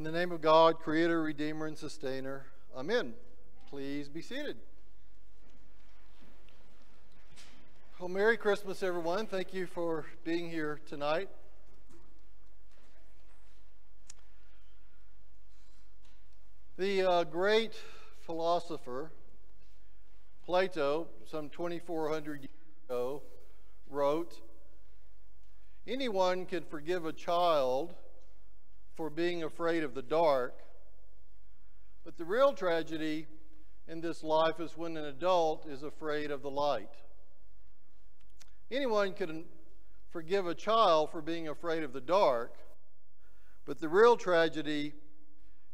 the name of God, Creator, Redeemer, and Sustainer, Amen. Please be seated. Well, Merry Christmas, everyone. Thank you for being here tonight. The great philosopher Plato, some 2,400 years ago, wrote, "Anyone can forgive a child for being afraid of the dark, but the real tragedy in this life is when an adult is afraid of the light." Anyone can forgive a child for being afraid of the dark, but the real tragedy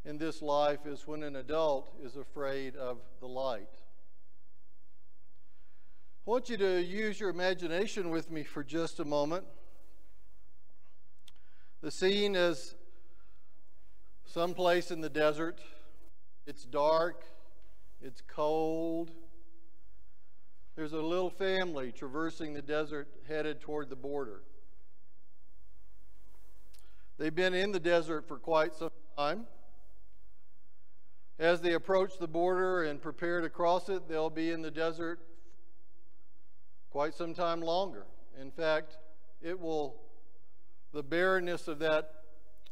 in this life is when an adult is afraid of the light. I want you to use your imagination with me for just a moment. The scene is someplace in the desert. It's dark, it's cold. There's a little family traversing the desert headed toward the border. They've been in the desert for quite some time. As they approach the border and prepare to cross it, they'll be in the desert quite some time longer. In fact, the barrenness of that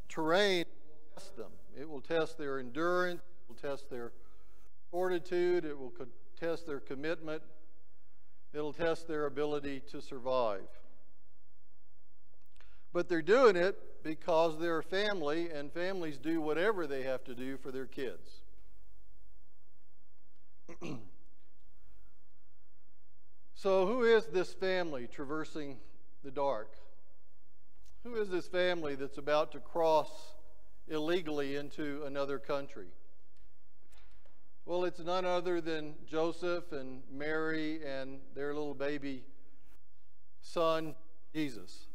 terrain will test them. It will test their endurance, it will test their fortitude, it will test their commitment, it'll test their ability to survive. But they're doing it because they're a family, and families do whatever they have to do for their kids. So who is this family traversing the dark? Who is this family that's about to cross illegally into another country? Well, it's none other than Joseph and Mary and their little baby son, Jesus.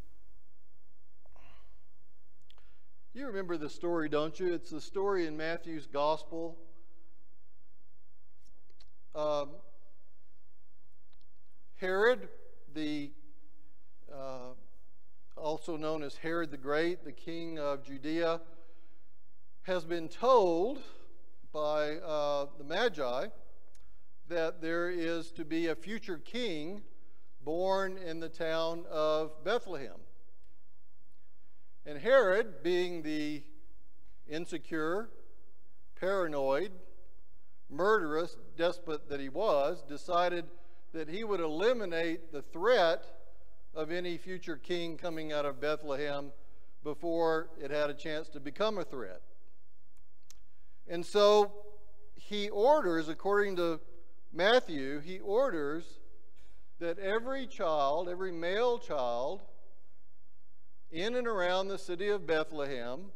You remember the story, don't you? It's the story in Matthew's Gospel. Herod, also known as Herod the Great, the king of Judea, has been told by the Magi that there is to be a future king born in the town of Bethlehem. And Herod, being the insecure, paranoid, murderous despot that he was, decided that he would eliminate the threat of any future king coming out of Bethlehem before it had a chance to become a threat. And so he orders, according to Matthew, he orders that every child, every male child in and around the city of Bethlehem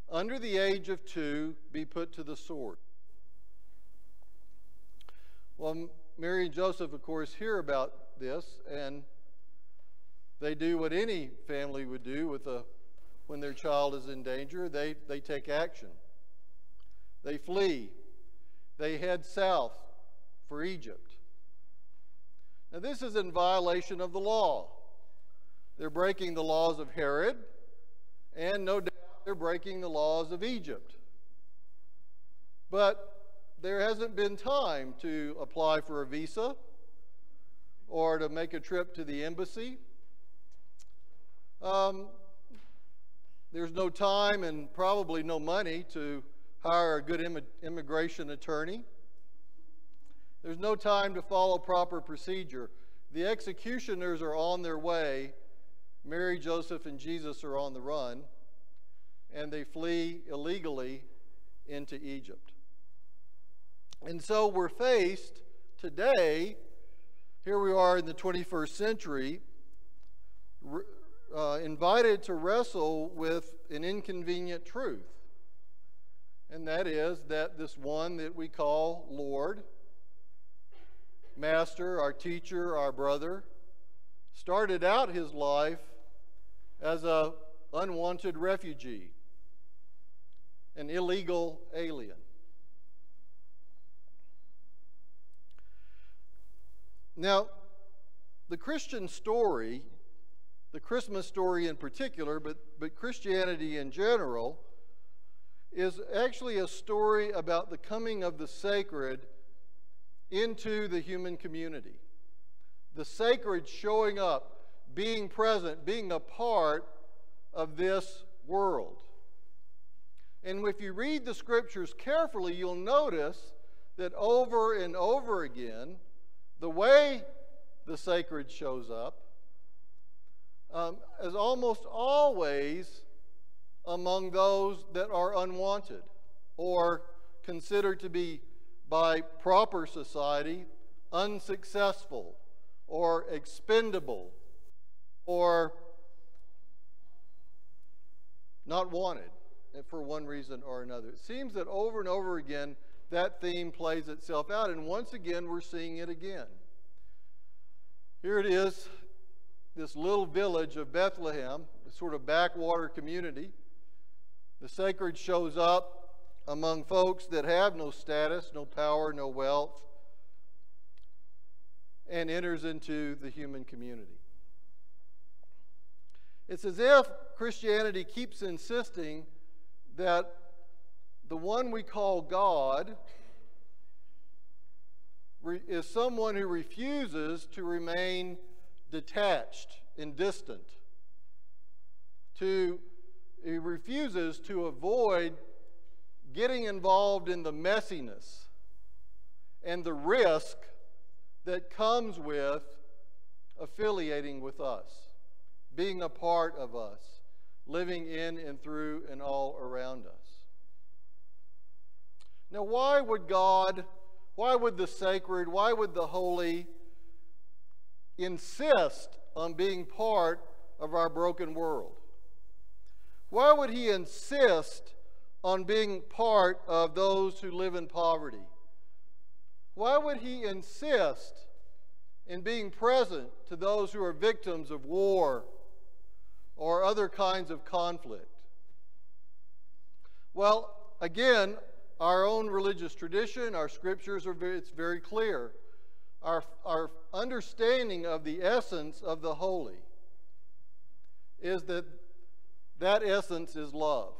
under the age of 2 be put to the sword. Well, Mary and Joseph, of course, hear about this, and they do what any family would do when their child is in danger. They take action. They flee. They head south for Egypt. Now, this is in violation of the law. They're breaking the laws of Herod, and no doubt they're breaking the laws of Egypt. But there hasn't been time to apply for a visa or to make a trip to the embassy. There's no time and probably no money to hire a good immigration attorney. There's no time to follow proper procedure. The executioners are on their way. Mary, Joseph, and Jesus are on the run, and they flee illegally into Egypt. And so we're faced today, here we are in the 21st century, invited to wrestle with an inconvenient truth. And that is that this one that we call Lord, Master, our teacher, our brother, started out his life as an unwanted refugee, an illegal alien. Now, the Christian story, the Christmas story in particular, but Christianity in general, is actually a story about the coming of the sacred into the human community. The sacred showing up, being present, being a part of this world. And if you read the scriptures carefully, you'll notice that over and over again, the way the sacred shows up is almost always among those that are unwanted or considered to be by proper society unsuccessful or expendable or not wanted for one reason or another. It seems that over and over again that theme plays itself out, and once again we're seeing it again. Here it is, this little village of Bethlehem, a sort of backwater community. The sacred shows up among folks that have no status, no power, no wealth, and enters into the human community. It's as if Christianity keeps insisting that the one we call God is someone who refuses to remain detached and distant. He refuses to avoid getting involved in the messiness and the risk that comes with affiliating with us, being a part of us, living in and through and all around us. Now, why would God, why would the sacred, why would the holy insist on being part of our broken world? Why would he insist on being part of those who live in poverty? Why would he insist in being present to those who are victims of war or other kinds of conflict? Well, again, our own religious tradition, our scriptures, it's very clear. Our understanding of the essence of the holy is that essence is love.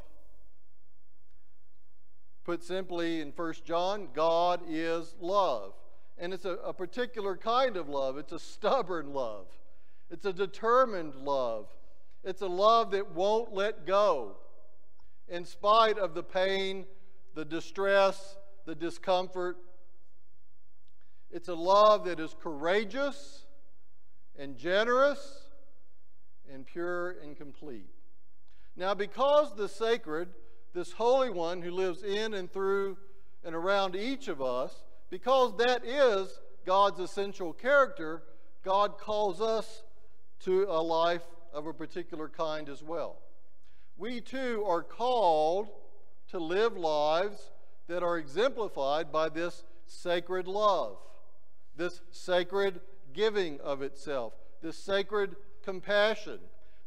Put simply in 1 John, God is love. And it's a particular kind of love. It's a stubborn love. It's a determined love. It's a love that won't let go in spite of the pain, the distress, the discomfort. It's a love that is courageous and generous and pure and complete. Now, because the sacred, this Holy One who lives in and through and around each of us, because that is God's essential character, God calls us to a life of a particular kind as well. We too are called to live lives that are exemplified by this sacred love, this sacred giving of itself, this sacred compassion,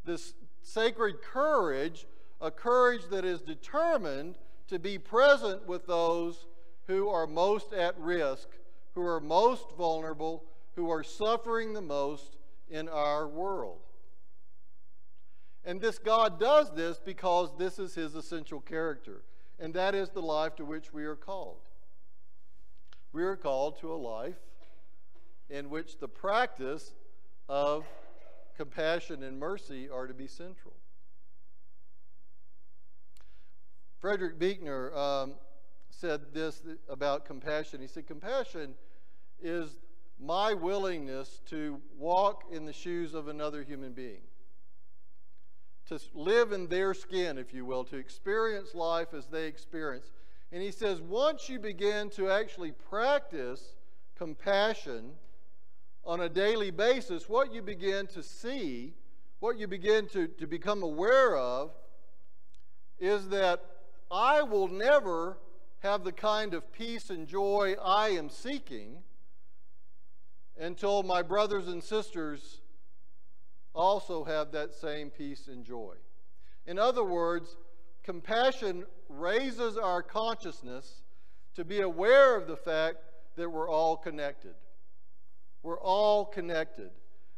this sacred courage, a courage that is determined to be present with those who are most at risk, who are most vulnerable, who are suffering the most in our world. And this God does this because this is his essential character, and that is the life to which we are called. We are called to a life in which the practice of compassion and mercy are to be central. Frederick Buechner said this about compassion. He said, compassion is my willingness to walk in the shoes of another human being, to live in their skin, if you will, to experience life as they experience. And he says, once you begin to actually practice compassion on a daily basis, what you begin to see, what you begin to become aware of, is that I will never have the kind of peace and joy I am seeking until my brothers and sisters also have that same peace and joy. In other words, compassion raises our consciousness to be aware of the fact that we're all connected. We're all connected.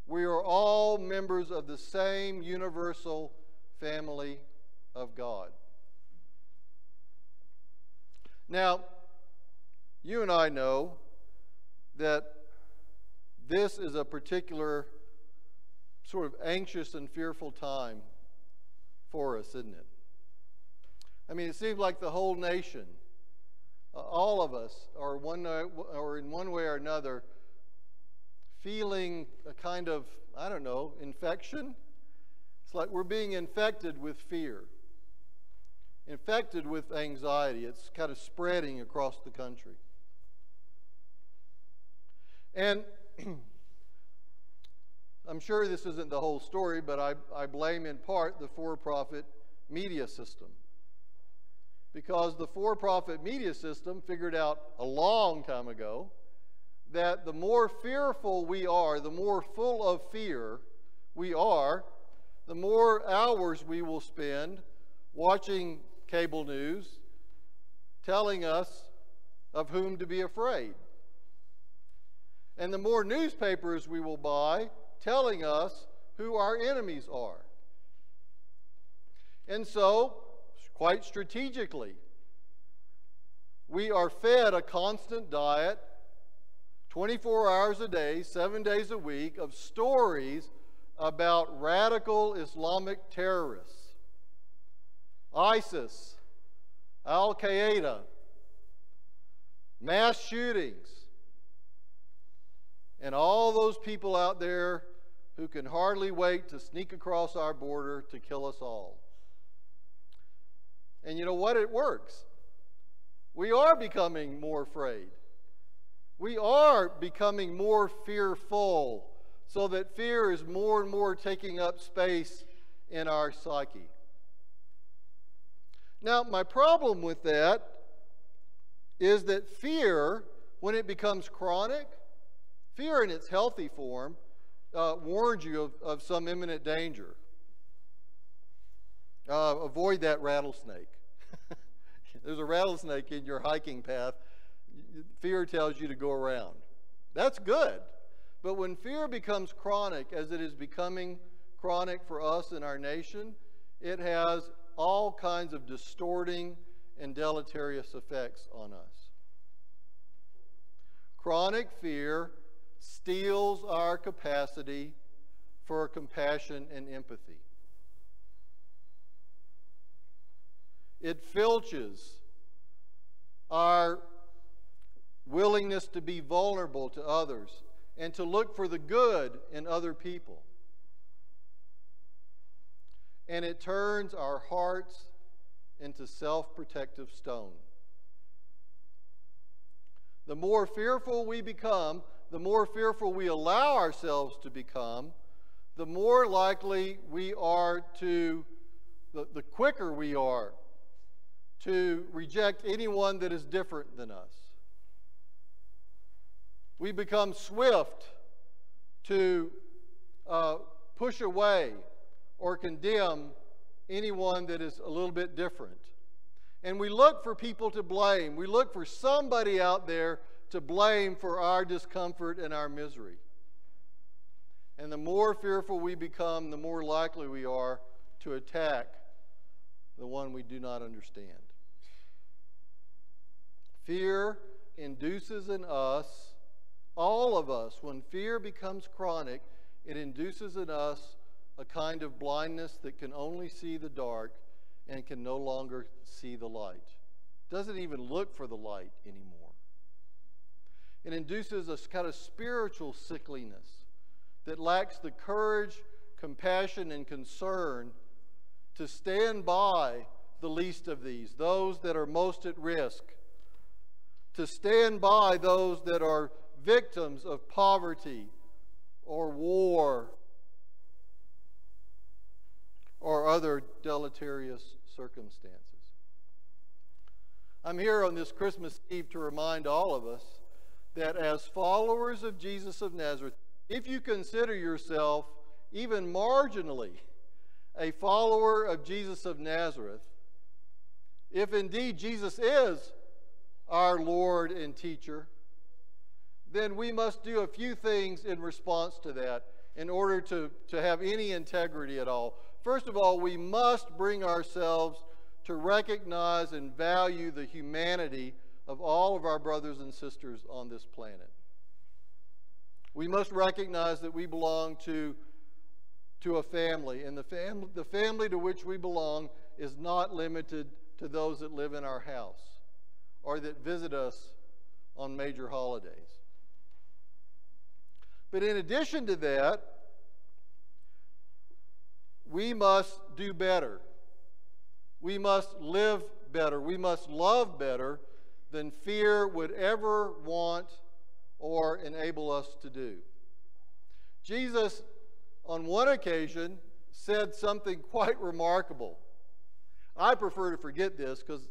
We are all members of the same universal family of God. Now, you and I know that this is a particular sort of anxious and fearful time for us, isn't it? I mean, it seems like the whole nation, all of us, are in one way or another feeling a kind of, I don't know, infection. It's like we're being infected with fear, infected with anxiety. It's kind of spreading across the country. And I'm sure this isn't the whole story, but I blame in part the for-profit media system. Because the for-profit media system figured out a long time ago that the more fearful we are, the more full of fear we are, the more hours we will spend watching cable news telling us of whom to be afraid. And the more newspapers we will buy telling us who our enemies are. And so, quite strategically, we are fed a constant diet, 24 hours a day, 7 days a week, of stories about radical Islamic terrorists, ISIS, Al-Qaeda, mass shootings, and all those people out there who can hardly wait to sneak across our border to kill us all. And you know what? It works. We are becoming more afraid. We are becoming more fearful, so that fear is more and more taking up space in our psyche. Now, my problem with that is that fear, when it becomes chronic, fear in its healthy form, warns you of some imminent danger. Avoid that rattlesnake. There's a rattlesnake in your hiking path. Fear tells you to go around. That's good. But when fear becomes chronic, as it is becoming chronic for us in our nation, it has all kinds of distorting and deleterious effects on us. Chronic fear steals our capacity for compassion and empathy. It filches our willingness to be vulnerable to others and to look for the good in other people. And it turns our hearts into self-protective stone. The more fearful we become, the more fearful we allow ourselves to become, the more likely we are to, the quicker we are to reject anyone that is different than us. We become swift to push away or condemn anyone that is a little bit different. And we look for people to blame. We look for somebody out there to blame for our discomfort and our misery. And the more fearful we become, the more likely we are to attack the one we do not understand. Fear induces in us, all of us, when fear becomes chronic, it induces in us a kind of blindness that can only see the dark and can no longer see the light. Doesn't even look for the light anymore. It induces a kind of spiritual sickliness that lacks the courage, compassion, and concern to stand by the least of these, those that are most at risk, to stand by those that are victims of poverty or war or other deleterious circumstances. I'm here on this Christmas Eve to remind all of us that as followers of Jesus of Nazareth, if you consider yourself even marginally a follower of Jesus of Nazareth, if indeed Jesus is our Lord and teacher, then we must do a few things in response to that in order to have any integrity at all. First of all, we must bring ourselves to recognize and value the humanity of all of our brothers and sisters on this planet. We must recognize that we belong to a family, and the family to which we belong is not limited to those that live in our house or that visit us on major holidays. But in addition to that, we must do better. We must live better. We must love better than fear would ever want or enable us to do. Jesus, on one occasion, said something quite remarkable. I prefer to forget this because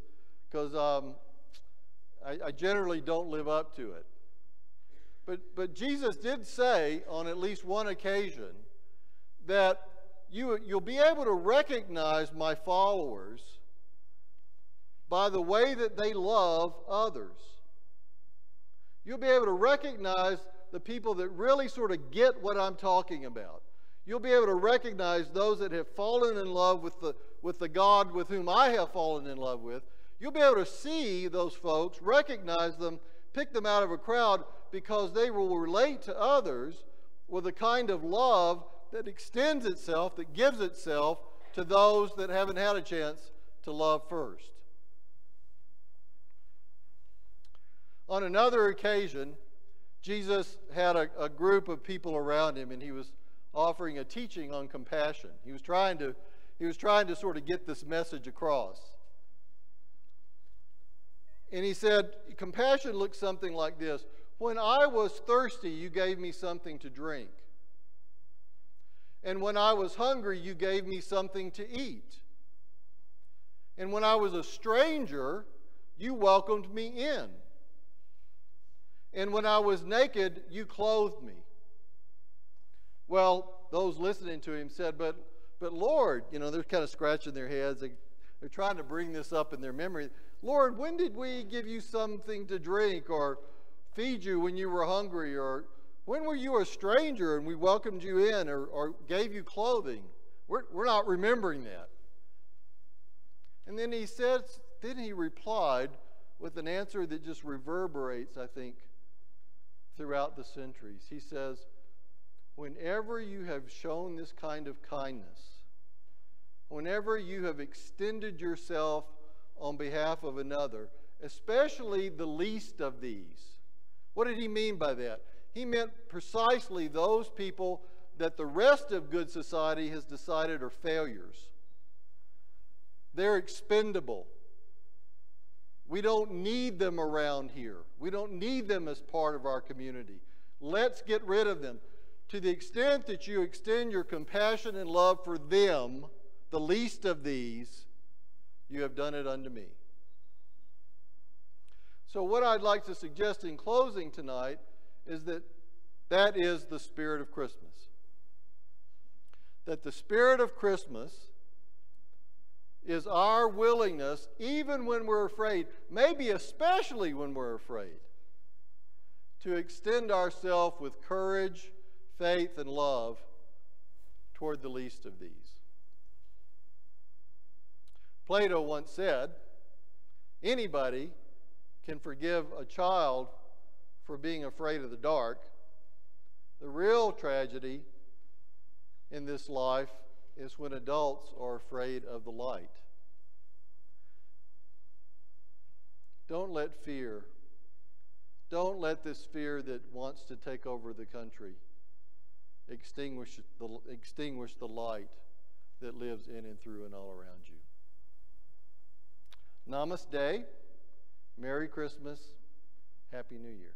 I generally don't live up to it. But Jesus did say on at least one occasion that you'll be able to recognize my followers by the way that they love others. You'll be able to recognize the people that really sort of get what I'm talking about. You'll be able to recognize those that have fallen in love with the God with whom I have fallen in love with. You'll be able to see those folks, recognize them, pick them out of a crowd, because they will relate to others with a kind of love that extends itself, that gives itself to those that haven't had a chance to love first. On another occasion, Jesus had a group of people around him, and he was offering a teaching on compassion. He was trying to sort of get this message across. And he said, compassion looks something like this. When I was thirsty, you gave me something to drink. And when I was hungry, you gave me something to eat. And when I was a stranger, you welcomed me in. And when I was naked, you clothed me. Well, those listening to him said, but Lord, they're kind of scratching their heads. They're trying to bring this up in their memory. Lord, when did we give you something to drink or feed you when you were hungry? Or when were you a stranger and we welcomed you in or gave you clothing? We're not remembering that. And then he replied with an answer that just reverberates, I think, throughout the centuries. He says, whenever you have shown this kind of kindness, whenever you have extended yourself on behalf of another, especially the least of these. What did he mean by that? He meant precisely those people that the rest of good society has decided are failures. They're expendable. We don't need them around here. We don't need them as part of our community. Let's get rid of them. To the extent that you extend your compassion and love for them, the least of these, you have done it unto me. So what I'd like to suggest in closing tonight is that is the spirit of Christmas. That the spirit of Christmas is our willingness, even when we're afraid, maybe especially when we're afraid, to extend ourselves with courage, faith, and love toward the least of these. Plato once said, anybody can forgive a child for being afraid of the dark. The real tragedy in this life is when adults are afraid of the light. Don't let this fear that wants to take over the country extinguish the light that lives in and through and all around you. Namaste. Merry Christmas. Happy New Year.